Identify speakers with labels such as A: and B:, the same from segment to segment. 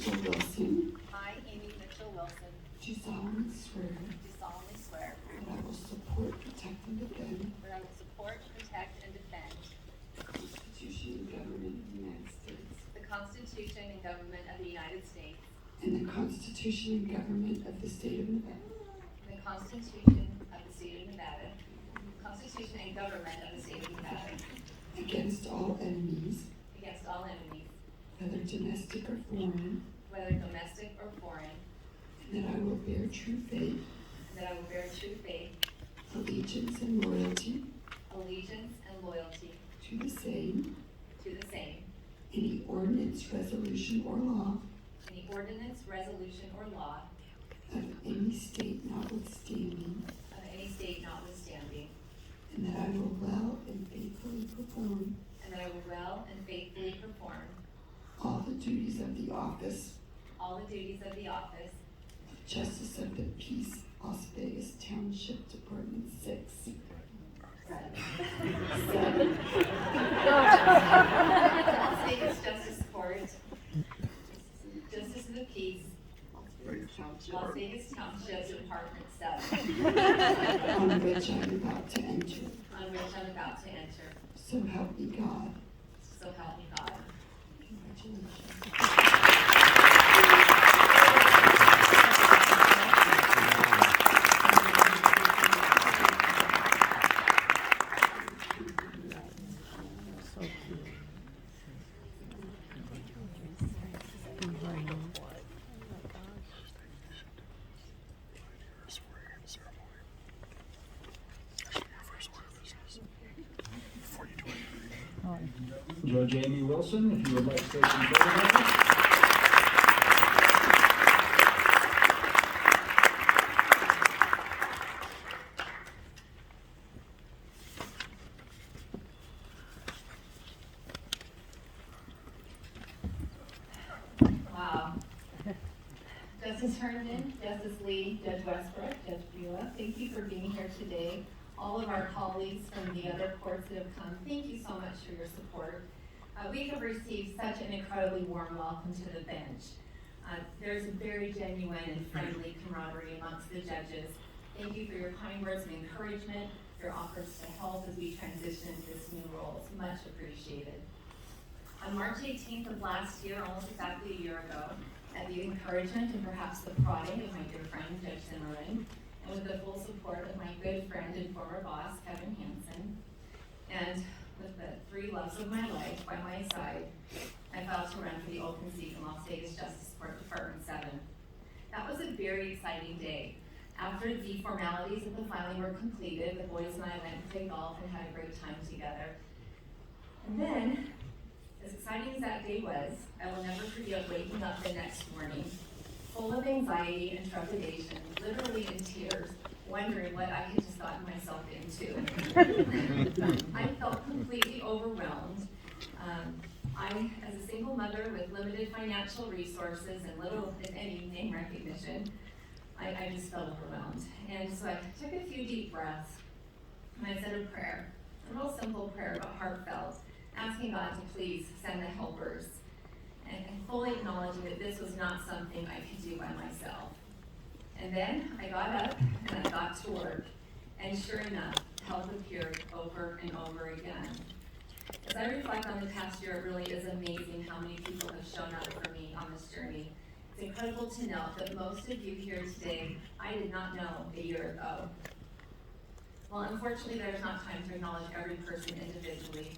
A: Mitchell Wilson,
B: I, Amy Mitchell Wilson,
A: do solemnly swear
B: do solemnly swear
A: that I will support, protect, and defend
B: that I will support, protect, and defend
A: the Constitution and government of the United States
B: the Constitution and government of the United States
A: and the Constitution and government of the state of Nevada
B: and the Constitution of the state of Nevada, Constitution and government of the state of Nevada,
A: against all enemies,
B: against all enemies,
A: whether domestic or foreign,
B: whether domestic or foreign,
A: and that I will bear true faith,
B: and that I will bear true faith,
A: allegiance, and loyalty
B: allegiance, and loyalty
A: to the same, any ordinance, resolution, or law
B: any ordinance, resolution, or law
A: of any state notwithstanding, and that I will well and faithfully perform
B: and that I will well and faithfully perform
A: all the duties of the office
B: all the duties of the office
A: of Justice of the Peace, Las Vegas Township Department 6. Seven.
B: Las Vegas Justice Court, Justice of the Peace, Las Vegas Township Department 7,
A: On which I am about to enter.
B: on which I'm about to enter.
A: So help me God.
B: So help me God.
A: Congratulations.
C: Judge Amy Wilson, if you would like to take some photographs.
B: Wow. Justice Herndon, Justice Lee, Judge Westbrook, Judge Beulah, thank you for being here today. All of our colleagues from the other courts that have come, thank you so much for your support. We have received such an incredibly warm welcome to the bench. There's a very genuine and friendly camaraderie amongst the judges. Thank you for your kind words of encouragement, your offers to help as we transition into this new role. It's much appreciated. On March 18th of last year, almost exactly a year ago, at the encouragement and perhaps the prodding of my dear friend, Judge Zimmerman, and with the full support of my good friend and former boss, Kevin Hansen, and with the three loves of my life by my side, I filed to run for the open seat in Las Vegas Justice Court Department 7. That was a very exciting day. After the formalities of the filing were completed, the boys and I went to play golf and had a great time together. And then, as exciting as that day was, I will never forget waking up the next morning, full of anxiety and trepidation, literally in tears, wondering what I had just gotten myself into. I felt completely overwhelmed. I, as a single mother with limited financial resources and little, if any, name recognition, I just felt overwhelmed. And so I took a few deep breaths, and I said a prayer, a real simple prayer, but heartfelt, asking God to please send the helpers, and fully acknowledging that this was not something I could do by myself. And then I got up and I got to work, and sure enough, help appeared over and over again. As I reflect on the past year, it really is amazing how many people have shown up for me on this journey. It's incredible to note that most of you here today, I did not know a year ago. Well, unfortunately, there's not time to acknowledge every person individually.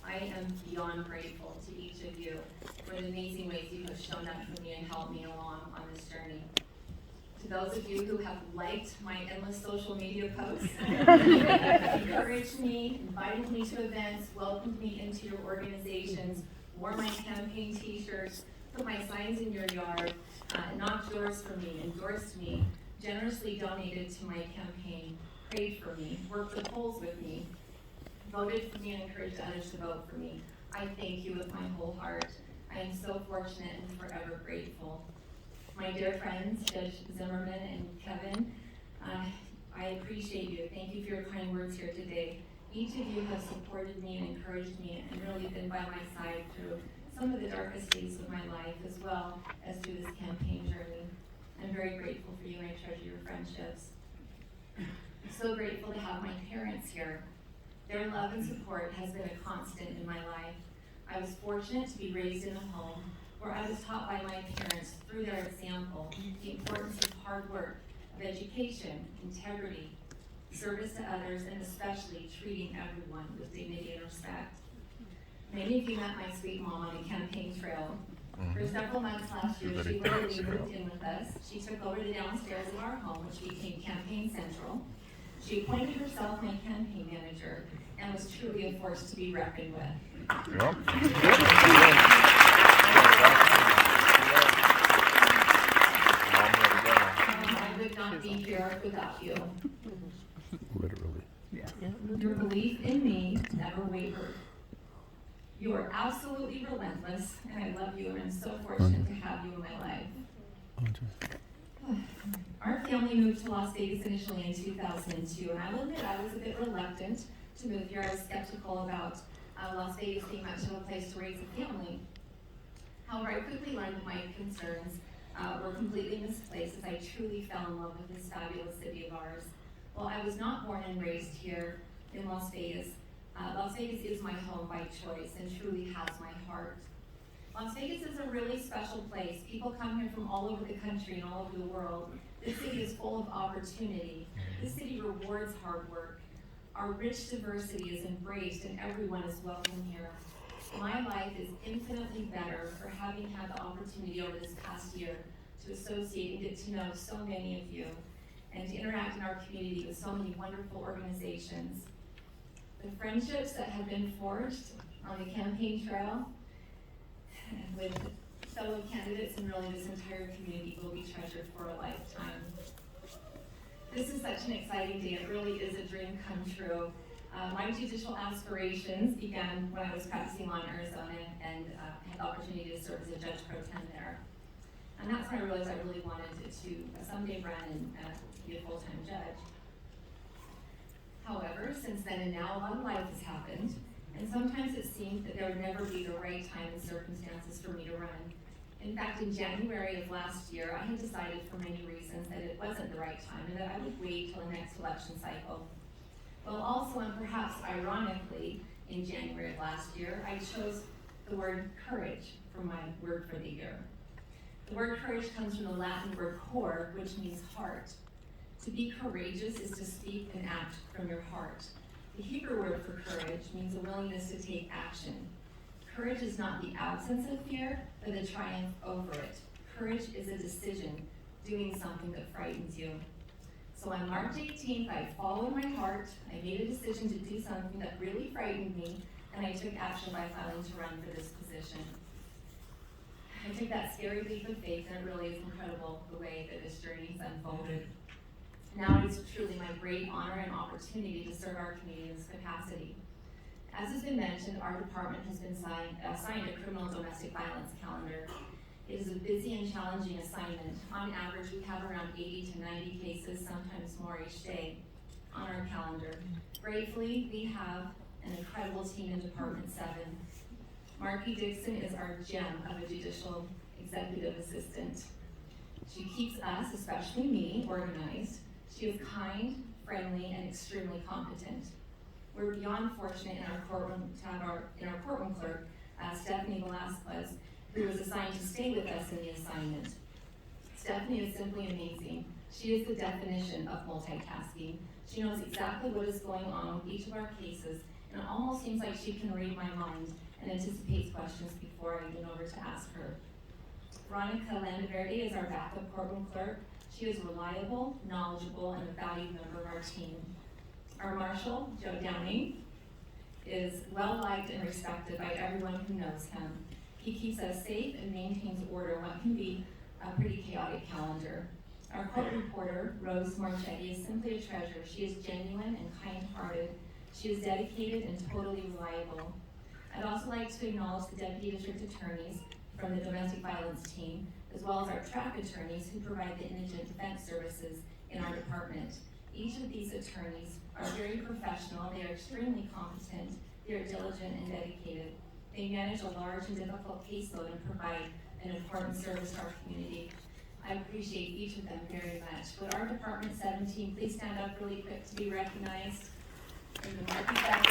B: I am beyond grateful to each of you for the amazing ways you have shown up for me and helped me along on this journey. To those of you who have liked my endless social media posts, encouraged me, invited me to events, welcomed me into your organizations, wore my campaign t-shirts, put my signs in your yard, knocked doors for me, endorsed me, generously donated to my campaign, prayed for me, worked the polls with me, voted for me and encouraged others to vote for me. I thank you with my whole heart. I am so fortunate and forever grateful. My dear friends, Judge Zimmerman and Kevin, I appreciate you. Thank you for your kind words here today. Each of you have supported me and encouraged me and really been by my side through some of the darkest days of my life, as well as through this campaign journey. I'm very grateful for you, and I treasure your friendships. I'm so grateful to have my parents here. Their love and support has been a constant in my life. I was fortunate to be raised in a home where I was taught by my parents, through their example, the importance of hard work, of education, integrity, service to others, and especially treating everyone with dignity and respect. Many of you met my sweet mom on the campaign trail. For several months last year, she literally moved in with us. She took over the downstairs of our home, which became Campaign Central. She appointed herself my campaign manager and was truly a force to be reckoned with.
D: Yep.
B: I would not be here without you.
D: Literally.
B: Your belief in me never wavered. You are absolutely relentless, and I love you, and I'm so fortunate to have you in my life. Our family moved to Las Vegas initially in 2002, and I will admit I was a bit reluctant to move here. I was skeptical about Las Vegas being much of a place to raise a family. However, I quickly learned that my concerns were completely misplaced as I truly fell in love with this fabulous city of ours. While I was not born and raised here in Las Vegas is my home by choice and truly has my heart. Las Vegas is a really special place. People come here from all over the country and all over the world. This city is full of opportunity. This city rewards hard work. Our rich diversity is embraced and everyone is welcome here. My life is infinitely better for having had the opportunity over this past year to associate and get to know so many of you and to interact in our community with so many wonderful organizations. The friendships that have been forged on the campaign trail with fellow candidates and really this entire community will be treasured for a lifetime. This is such an exciting day. It really is a dream come true. My judicial aspirations began when I was practicing law in Arizona and had the opportunity to serve as a judge pro tem there. And that's when I realized I really wanted to someday run and be a full-time judge. However, since then and now, a lot of life has happened, and sometimes it seemed that there would never be the right time and circumstances for me to run. In fact, in January of last year, I had decided for many reasons that it wasn't the right time and that I would wait till the next election cycle. Well, also, and perhaps ironically, in January of last year, I chose the word courage for my word for the year. The word courage comes from the Latin word cor, which means heart. To be courageous is to speak and act from your heart. The Hebrew word for courage means a willingness to take action. Courage is not the absence of fear, but the triumph over it. Courage is a decision, doing something that frightens you. So on March 18th, I followed my heart, I made a decision to do something that really frightened me, and I took action by filing to run for this position. I took that scary leap of faith, and it really is incredible the way that this journey has unfolded. Now it is truly my great honor and opportunity to serve our community in this capacity. As has been mentioned, our department has been assigned a criminal domestic violence calendar. It is a busy and challenging assignment. On average, we have around 80 to 90 cases, sometimes more each day, on our calendar. Gratefully, we have an incredible team in Department 7. Marky Dixon is our gem of a judicial executive assistant. She keeps us, especially me, organized. She is kind, friendly, and extremely competent. We're beyond fortunate in our courtroom to have our courtroom clerk, Stephanie Velasquez, who was assigned to stay with us in the assignment. Stephanie is simply amazing. She is the definition of multitasking. She knows exactly what is going on with each of our cases, and it almost seems like she can read my mind and anticipates questions before I even know to ask her. Veronica Landaverde is our backup courtroom clerk. She is reliable, knowledgeable, and a valued member of our team. Our marshal, Joe Downing, is well-liked and respected by everyone who knows him. He keeps us safe and maintains order in what can be a pretty chaotic calendar. Our court reporter, Rose Marchetti, is simply a treasure. She is genuine and kind-hearted. She is dedicated and totally reliable. I'd also like to acknowledge the deputy district attorneys from the domestic violence team, as well as our track attorneys who provide the indigent defense services in our department. Each of these attorneys are very professional, they are extremely competent, they are diligent and dedicated. They manage a large and difficult caseload and provide an important service to our community. I appreciate each of them very much. Would our Department 17 please stand up really quick to be recognized? And then we'll be back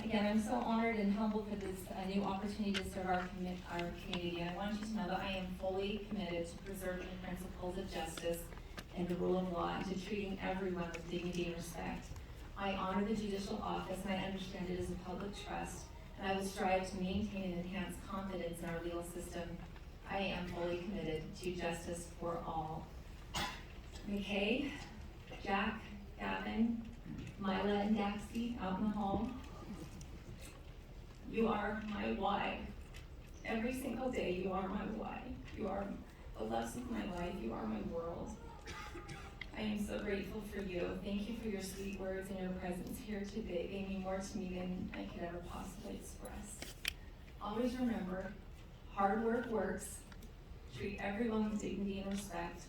B: Again, I'm so honored and humbled for this new opportunity to serve our community. I want you to know that I am fully committed to preserving the principles of justice and the rule of law and to treating everyone with dignity and respect. I honor the judicial office and I understand it as a public trust, and I will strive to maintain and enhance confidence in our legal system. I am fully committed to justice for all. McKay, Jack, Gavin, Mila, and Daxie out in the hall. You are my why. Every single day, you are my why. You are the loves of my life. You are my world. I am so grateful for you. Thank you for your sweet words and your presence here today. They mean more to me than I could ever possibly express. Always remember, hard work works. Treat everyone with dignity and respect.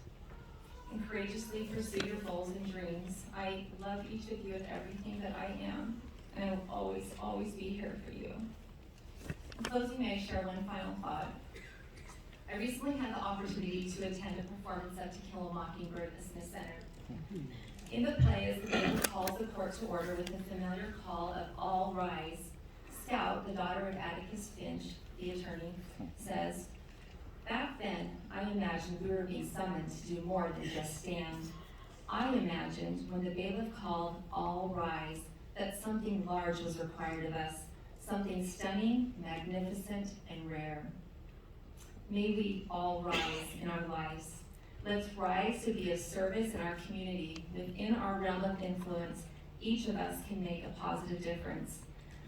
B: And courageously pursue your goals and dreams. I love each of you with everything that I am, and I will always, always be here for you. In closing, may I share one final thought? I recently had the opportunity to attend a performance of To Kill a Mockingbird at the Smith Center. In the play, as the Bible calls the court to order with the familiar call of all rise, Scout, the daughter of Atticus Finch, the attorney, says, "Back then, I imagined we were being summoned to do more than just stand. I imagined when the bailiff called all rise that something large was required of us, something stunning, magnificent, and rare. May we all rise in our lives. Let's rise to be of service in our community. Within our realm of influence, each of us can make a positive difference.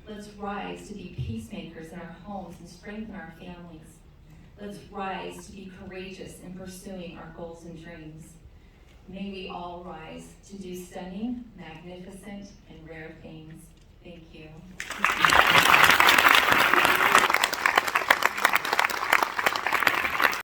B: Let's rise to be peacemakers in our homes and strengthen our families. Let's rise to be courageous in pursuing our goals and dreams. May we all rise to do stunning, magnificent, and rare things." Thank you.